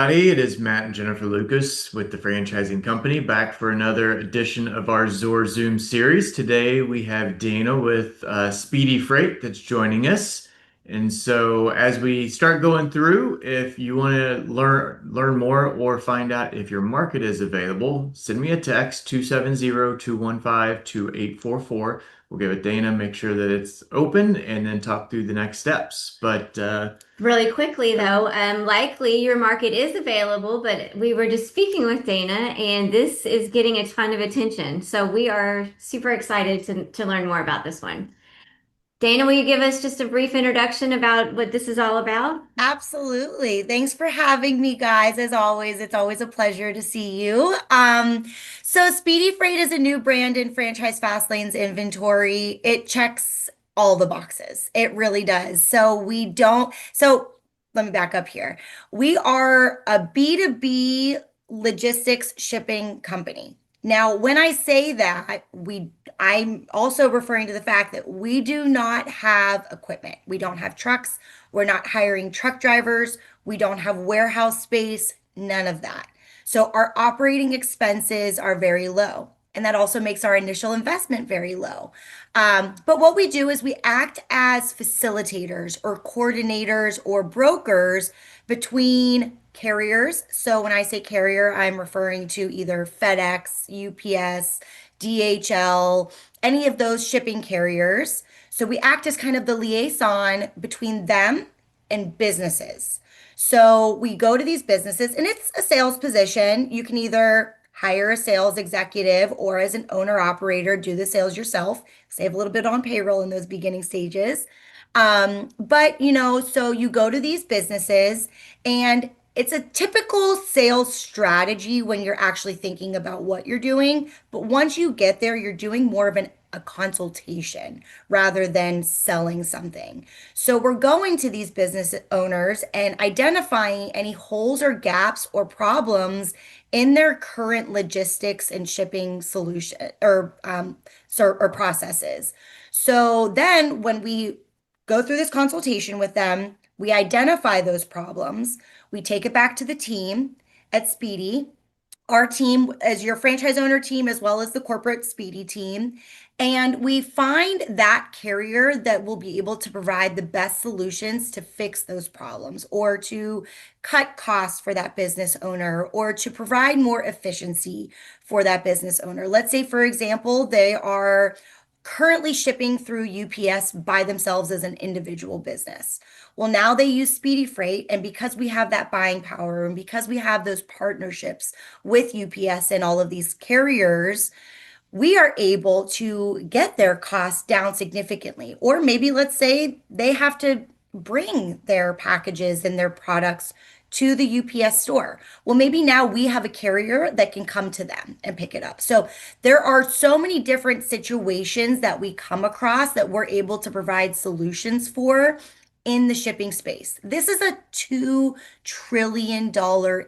everybody. It is Matt and Jennifer Lucas with the Franchising Company back for another edition of our Zor Zoom series. Today we have Dana with Speedy Freight that's joining us. And so as we start going through, if you want to learn more or find out if your market is available, send me a text 270-215-2844. We'll give it Dana, make sure that it's open, and then talk through the next steps. But Really quickly though, likely your market is available, but we were just speaking with Dana and this is getting a ton of attention. So we are super excited to learn more about this one. Dana, will you give us just a brief introduction about what this is all about? Absolutely. Thanks for having me, guys. As always, it's always a pleasure to see you. So Speedy Freight is a new brand in Franchise Fastlane's inventory. It checks all the boxes. It really does. So let me back up here. We are a B2B logistics shipping company. Now, when I say that, I'm also referring to the fact that we do not have equipment. We don't have trucks. We're not hiring truck drivers. We don't have warehouse space, none of that. So our operating expenses are very low. And that also makes our initial investment very low. But what we do is we act as facilitators or coordinators or brokers between carriers. So when I say carrier, I'm referring to either FedEx, UPS, DHL, any of those shipping carriers. So we act as kind of the liaison between them and businesses. So we go to these businesses and it's a sales position. You can either hire a sales executive or as an owner operator, do the sales yourself, save a little bit on payroll in those beginning stages. So you go to these businesses and it's a typical sales strategy when you're actually thinking about what you're doing. But once you get there, you're doing more of a consultation rather than selling something. So we're going to these business owners and identifying any holes or gaps or problems in their current logistics and shipping solution or processes. So then when we go through this consultation with them, we identify those problems, we take it back to the team at Speedy. Our team as your franchise owner team, as well as the corporate Speedy team. And we find that carrier that will be able to provide the best solutions to fix those problems or to cut costs for that business owner or to provide more efficiency for that business owner. Let's say, for example, they are currently shipping through UPS by themselves as an individual business. Well, now they use Speedy Freight, and because we have that buying power and because we have those partnerships with UPS and all of these carriers, we are able to get their costs down significantly. Or maybe let's say they have to bring their packages and their products to the UPS store. Well, maybe now we have a carrier that can come to them and pick it up. So there are so many different situations that we come across that we're able to provide solutions for in the shipping space. This is a $2 trillion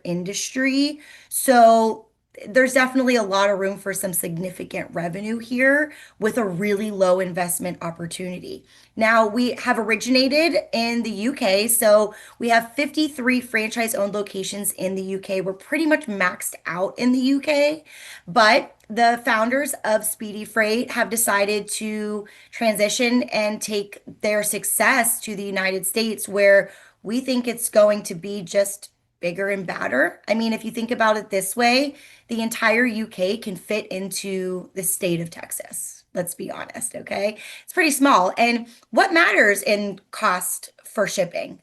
industry. So there's definitely a lot of room for some significant revenue here with a really low investment opportunity. Now, we have originated in the UK, so we have 53 franchise owned locations in the UK. We're pretty much maxed out in the UK, but the founders of Speedy Freight have decided to transition and take their success to the United States, where we think it's going to be just bigger and badder. I mean, if you think about it this way, the entire UK can fit into the state of Texas. Let's be honest, okay? It's pretty small. And what matters in cost for shipping?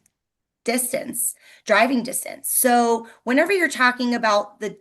Distance, driving distance. So whenever you're talking about the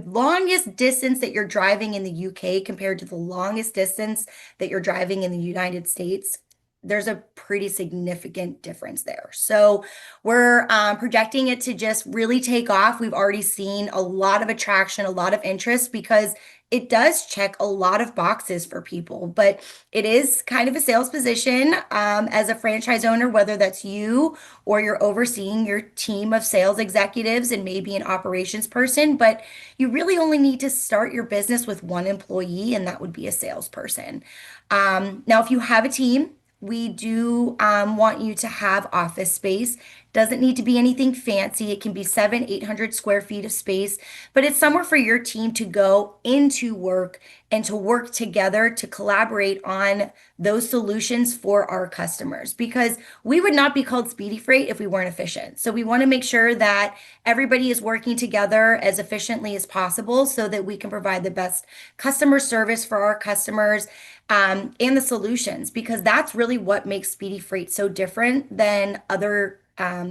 longest distance that you're driving in the UK compared to the longest distance that you're driving in the United States, there's a pretty significant difference there. So we're projecting it to just really take off. We've already seen a lot of attraction, a lot of interest because it does check a lot of boxes for people, but it is kind of a sales position as a franchise owner, whether that's you or you're overseeing your team of sales executives and maybe an operations person, but you really only need to start your business with one employee, and that would be a salesperson. Now, if you have a team, We do want you to have office space. Doesn't need to be anything fancy. It can be 800 square feet of space, but it's somewhere for your team to go into work and to work together to collaborate on those solutions for our customers, because we would not be called Speedy Freight if we weren't efficient. So we want to make sure that everybody is working together as efficiently as possible so that we can provide the best customer service for our customers, and the solutions, because that's really what makes Speedy Freight so different than other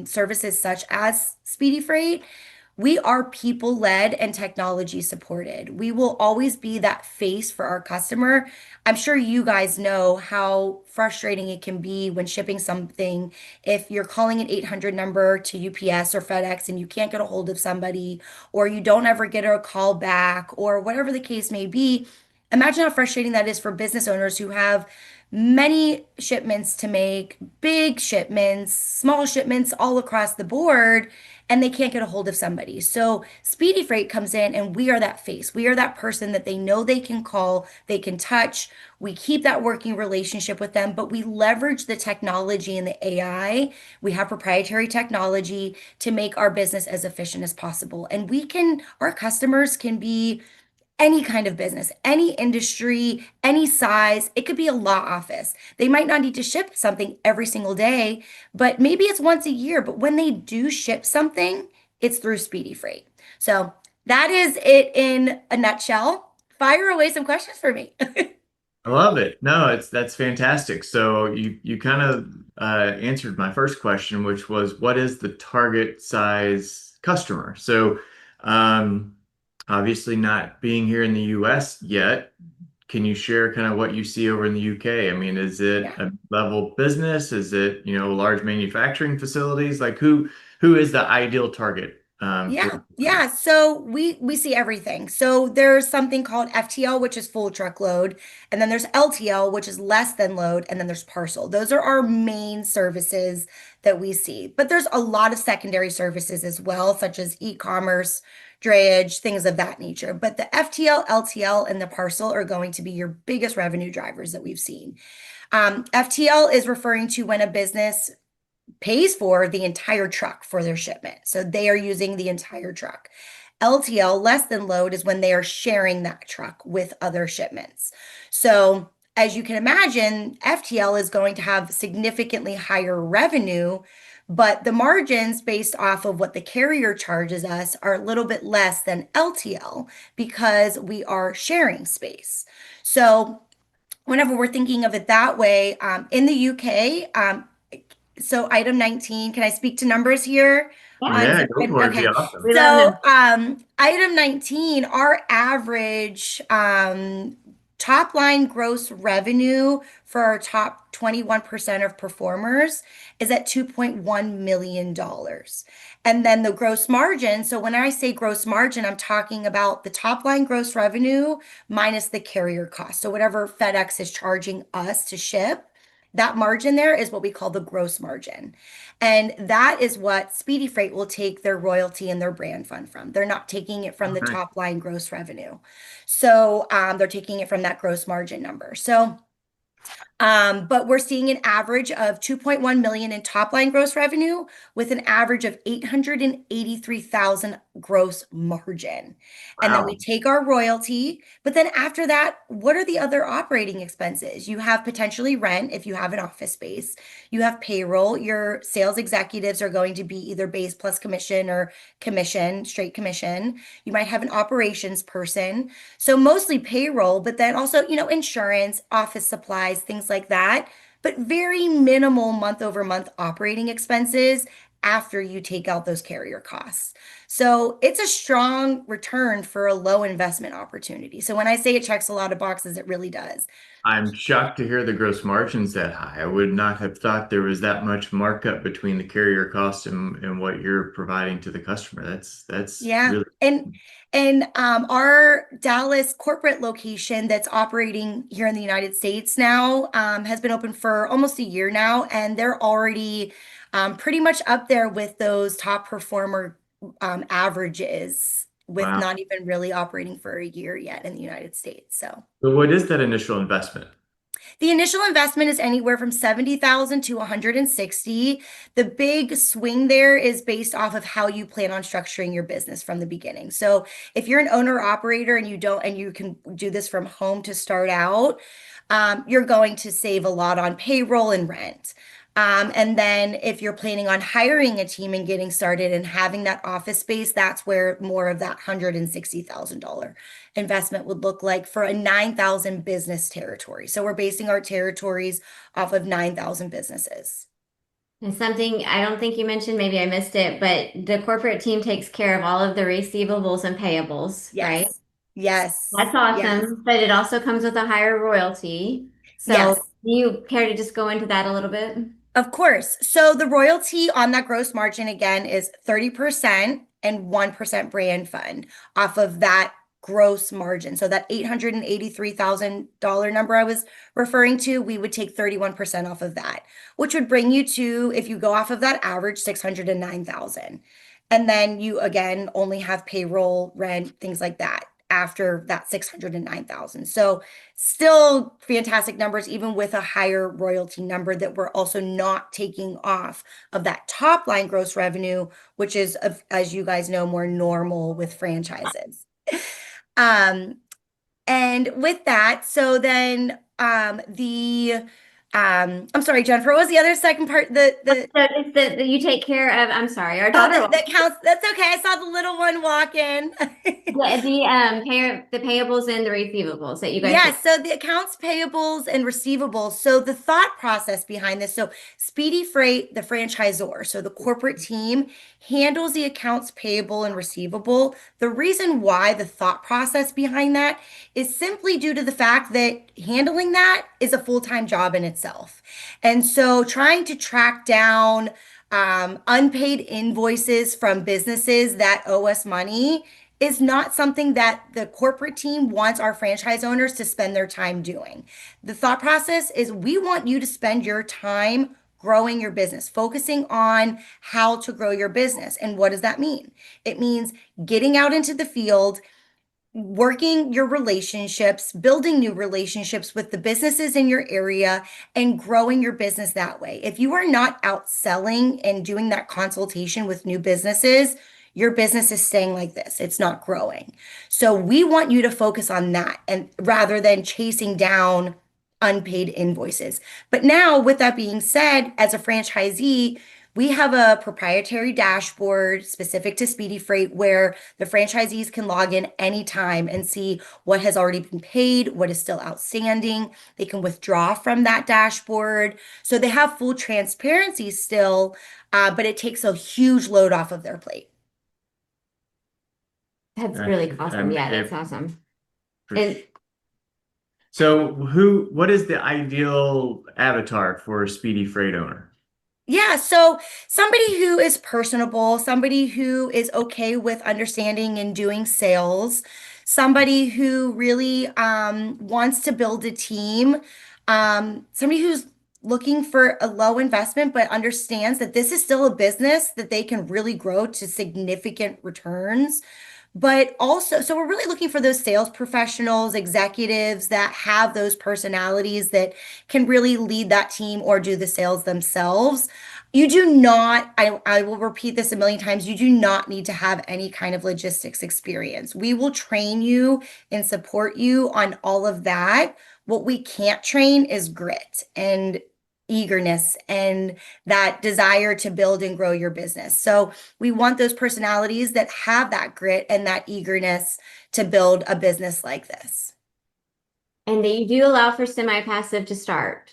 services such as Speedy Freight. We are people led and technology supported. We will always be that face for our customer. I'm sure you guys know how frustrating it can be when shipping something. If you're calling an 800 number to UPS or FedEx and you can't get a hold of somebody, or you don't ever get a call back, or whatever the case may be, imagine how frustrating that is for business owners who have many shipments to make, big shipments, small shipments all across the board, and they can't get a hold of somebody. So Speedy Freight comes in and we are that face. We are that person that they know they can call, they can touch. We keep that working relationship with them, but we leverage the technology and the AI. We have proprietary technology to make our business as efficient as possible. And our customers can be any kind of business, any industry, any size. It could be a law office. They might not need to ship something every single day, but maybe it's once a year. But when they do ship something, it's through Speedy Freight. So that is it in a nutshell. Fire away some questions for me. I love it. No, that's fantastic. So you kind of answered my first question, which was what is the target size customer? So um, obviously not being here in the US yet, can you share kind of what you see over in the UK? I mean, is it Yeah. a level business? Is it, large manufacturing facilities? Like who is the ideal target for Yeah, your company? yeah. So we see everything. So there's something called FTL, which is full truckload, and then there's LTL, which is less than load, and then there's parcel. Those are our main services that we see. But there's a lot of secondary services as well, such as e-commerce, drayage, things of that nature. But the FTL, LTL, and the parcel are going to be your biggest revenue drivers that we've seen. FTL is referring to when a business pays for the entire truck for their shipment. So they are using the entire truck. LTL, less than load, is when they are sharing that truck with other shipments. So as you can imagine, FTL is going to have significantly higher revenue, but the margins based off of what the carrier charges us are a little bit less than LTL because we are sharing space. So whenever we're thinking of it that way, in the UK, so item 19, can I speak to numbers here? Yeah, On Yeah, go for it. It'd be okay. awesome. we love So them. item 19, our average top line gross revenue for our top 21% of performers is at $2.1 million. And then the gross margin, so when I say gross margin, I'm talking about the top line gross revenue minus the carrier cost. So whatever FedEx is charging us to ship, that margin there is what we call the gross margin. And that is what Speedy Freight will take their royalty and their brand fund from. They're not taking it from the Okay. top line gross revenue. So they're taking it from that gross margin number. So but we're seeing an average of 2.1 million in top line gross revenue with an average of 883,000 gross margin. And then we Wow. take our royalty, but then after that, what are the other operating expenses? You have potentially rent if you have an office space. You have payroll. Your sales executives are going to be either base plus commission or commission, straight commission. You might have an operations person. So mostly payroll, but then also, insurance, office supplies, things like that, but very minimal month over month operating expenses after you take out those carrier costs. So it's a strong return for a low investment opportunity. So when I say it checks a lot of boxes, it really does. I'm shocked to hear the gross margins that high. I would not have thought there was that much markup between the carrier cost and what you're providing to the customer. That's Yeah. really And our Dallas corporate location that's operating here in the United States now has been open for almost a year now, and they're already pretty much up there with those top performer averages, with wow. not even really operating for a year yet in the United States. So. But what is that initial investment? The initial investment is anywhere from 70,000 to 160. The big swing there is based off of how you plan on structuring your business from the beginning. So if you're an owner operator and you can do this from home to start out, you're going to save a lot on payroll and rent. And then if you're planning on hiring a team and getting started and having that office space, that's where more of that $160,000 investment would look like for a 9,000 business territory. So we're basing our territories off of 9,000 businesses. And something I don't think you mentioned, maybe I missed it, but the corporate team takes care of all of the receivables and payables, right? Yes. Yes. That's Yes. awesome, but it also comes with a higher royalty. So Yes. do you care to just go into that a little bit? Of course. So the royalty on that gross margin again is 30% and 1% brand fund off of that gross margin. So that $883,000 number I was referring to, we would take 31% off of that, which would bring you to, if you go off of that average, 609,000. And then you again only have payroll, rent, things like that after that 609,000. So still fantastic numbers, even with a higher royalty number that we're also not taking off of that top line gross revenue, which is, as you guys know, more normal with franchises. Um, and with that, so then I'm sorry, Jennifer, what was the other second part? The So it's that you take care of, I'm sorry, our Oh, daughter. that counts. That's okay. I saw the little one walk in. The payables and the receivables that you guys Yeah, take. so the accounts payables and receivables. So the thought process behind this, so Speedy Freight, the franchisor, so the corporate team handles the accounts payable and receivable. The reason why the thought process behind that is simply due to the fact that handling that is a full-time job in itself. And so trying to track down unpaid invoices from businesses that owe us money is not something that the corporate team wants our franchise owners to spend their time doing. The thought process is we want you to spend your time growing your business, focusing on how to grow your business. And what does that mean? It means getting out into the field, working your relationships, building new relationships with the businesses in your area, and growing your business that way. If you are not out selling and doing that consultation with new businesses, your business is staying like this. It's not growing. So we want you to focus on that and rather than chasing down unpaid invoices. But now, with that being said, as a franchisee, we have a proprietary dashboard specific to Speedy Freight where the franchisees can log in anytime and see what has already been paid, what is still outstanding. They can withdraw from that dashboard. So they have full transparency still, but it takes a huge load off of their plate. That's really awesome. Yeah, that's If awesome. for And So what is the ideal avatar for a Speedy Freight owner? Yeah, so somebody who is personable, somebody who is okay with understanding and doing sales, somebody who really wants to build a team, somebody who's looking for a low investment but understands that this is still a business that they can really grow to significant returns. But also, so we're really looking for those sales professionals, executives that have those personalities that can really lead that team or do the sales themselves. You do not, I will repeat this a million times, you do not need to have any kind of logistics experience. We will train you and support you on all of that. What we can't train is grit and eagerness and that desire to build and grow your business. So we want those personalities that have that grit and that eagerness to build a business like this. that you do allow for semi-passive to start.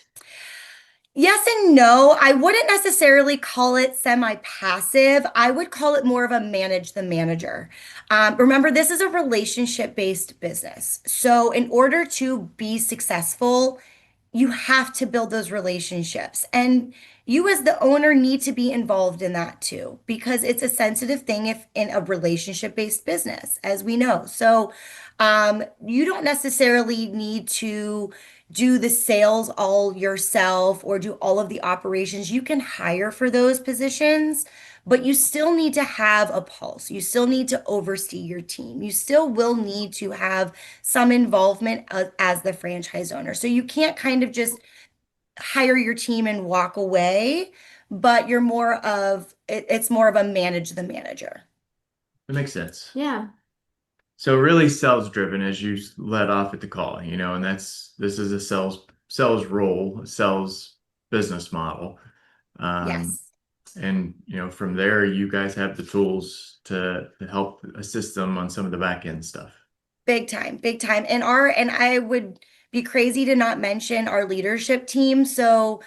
Yes and no. I wouldn't necessarily call it semi-passive. I would call it more of a manage the manager. Remember, this is a relationship-based business. So in order to be successful, you have to build those relationships. And you as the owner need to be involved in that too, because it's a sensitive thing if in a relationship-based business, as we know. So you don't necessarily need to do the sales all yourself or do all of the operations. You can hire for those positions, but you still need to have a pulse. You still need to oversee your team. You still will need to have some involvement as the franchise owner. So you can't kind of just hire your team and walk away, but you're more of it's more of a manage the manager. That makes sense. Yeah. So really sales driven as you led off at the call, and this is a sales role, a sales business model. Um, Yes. and from there you guys have the tools to help assist them on some of the back end stuff. Big time, big time. And I would be crazy to not mention our leadership team. So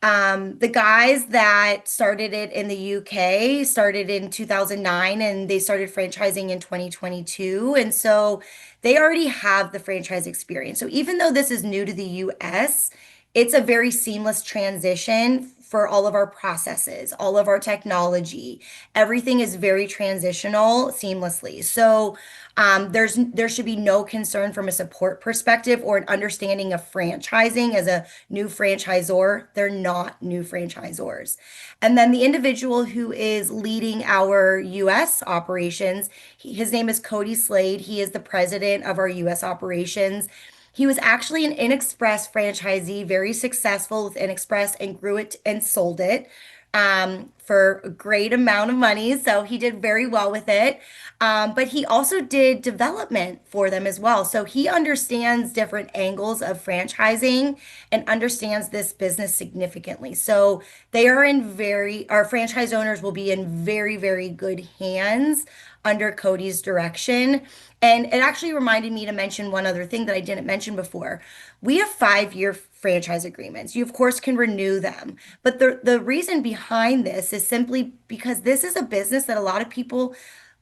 the guys that started it in the UK started in 2009 and they started franchising in 2022. And so they already have the franchise experience. So even though this is new to the US, it's a very seamless transition for all of our processes, all of our technology. Everything is very transitional seamlessly. So there should be no concern from a support perspective or an understanding of franchising as a new franchisor. They're not new franchisors. And then the individual who is leading our US operations, his name is Cody Slade. He is the president of our US operations. He was actually an InExpress franchisee, very successful with InExpress and grew it and sold it for a great amount of money. So he did very well with it. But he also did development for them as well. So he understands different angles of franchising and understands this business significantly. So our franchise owners will be in very, very good hands under Cody's direction. And it actually reminded me to mention one other thing that I didn't mention before. We have 5-year franchise agreements. You, of course, can renew them. But the reason behind this is simply because this is a business that a lot of people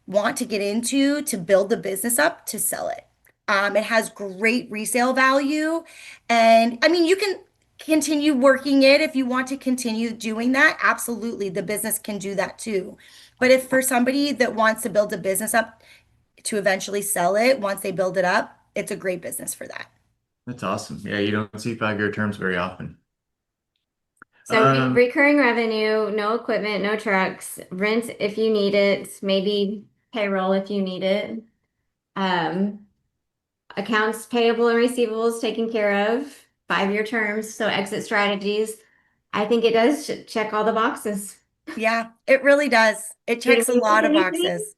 want to get into to build the business up to sell it. It has great resale value. And I mean, you can continue working it if you want to continue doing that. Absolutely. The business can do that too. But if for somebody that wants to build a business up to eventually sell it, once they build it up, it's a great business for that. That's awesome. Yeah, you don't see 5-year terms very often. So recurring revenue, no equipment, no trucks, rent if you need it, maybe payroll if you need it. Accounts payable and receivables taken care of, 5-year terms, so exit strategies. I think it does check all the boxes. Yeah, it really does. It Did checks a we miss lot of anything? boxes.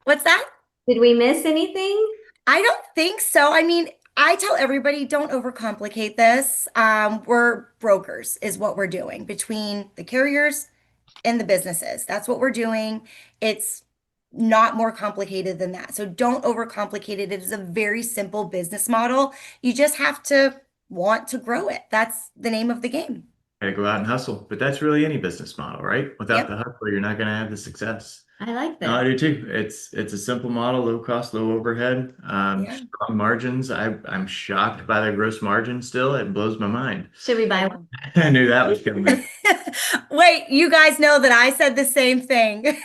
What's that? Did we miss anything? I don't think so. I mean, I tell everybody don't overcomplicate this. We're brokers, is what we're doing between the carriers and the businesses. That's what we're doing. It's not more complicated than that. So don't overcomplicate it. It is a very simple business model. You just have to want to grow it. That's the name of the game. Gotta go out and hustle, but that's really any business model, right? Without the Yep. hustle, you're not gonna have the success. I like No, I this. do too. It's a simple model, low cost, low overhead, Yeah. strong margins. I'm shocked by the gross margin still. It blows my mind. Should we buy I one? I knew that was coming. Wait, you guys know that I said the same thing.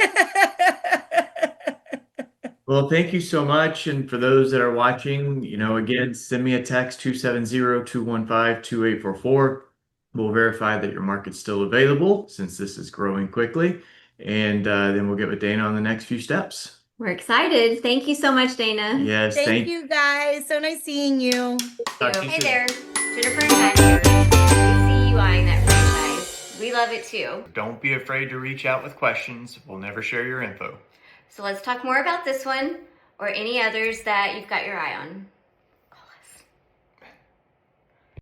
Well, thank you so much. And for those that are watching, again, send me a text 270-215-2844. We'll verify that your market's still available since this is growing quickly. And then we'll get with Dana on the next few steps. We're excited. Thank you so much, Dana. Yes, Thank you guys. So nice seeing you. Talk to you Hey soon. there, Jennifer and Patty. We see you eyeing that franchise. We love it too. Don't be afraid to reach out with questions. We'll never share your info. So let's talk more about this one or any others that you've got your eye on.